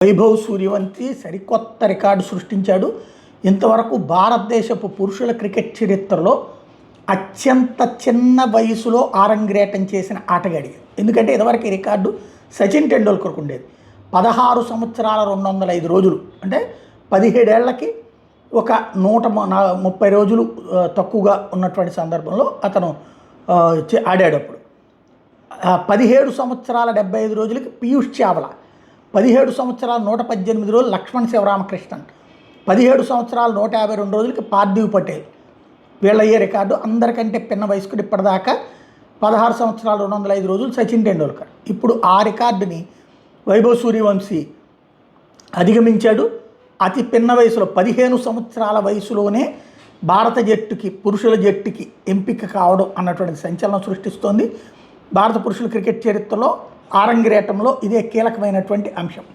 వైభవ్ సూర్యవంశీ సరికొత్త రికార్డు సృష్టించాడు. ఇంతవరకు భారతదేశపు పురుషుల క్రికెట్ చరిత్రలో అత్యంత చిన్న వయసులో ఆరంగేటం చేసిన ఆటగాడి. ఎందుకంటే ఇదివరకు ఈ రికార్డు సచిన్ టెండూల్కర్కు ఉండేది. 16 సంవత్సరాల 205 రోజులు, అంటే 17 ఏళ్లకి ఒక 130 రోజులు తక్కువగా ఉన్నటువంటి సందర్భంలో అతను ఆడాడప్పుడు. 17 సంవత్సరాల 75 రోజులకి పీయూష్ చావ్లా, 17 సంవత్సరాల 118 రోజులు లక్ష్మణ్ శివరామకృష్ణన్, 17 సంవత్సరాల 152 రోజులకి పార్థివ్ పటేల్. వీళ్ళయ్యే రికార్డు. అందరికంటే పిన్న వయస్కుడు ఇప్పటిదాకా 16 సంవత్సరాల 205 రోజులు సచిన్ టెండూల్కర్. ఇప్పుడు ఆ రికార్డుని వైభవ్ సూర్యవంశీ అధిగమించాడు. అతి పిన్న వయసులో 15 సంవత్సరాల వయసులోనే భారత జట్టుకి, పురుషుల జట్టుకి ఎంపిక కావడం అన్నటువంటి సంచలనం సృష్టిస్తోంది. భారత పురుషుల క్రికెట్ చరిత్రలో ఆరంగేటంలో ఇదే కీలకమైనటువంటి అంశం.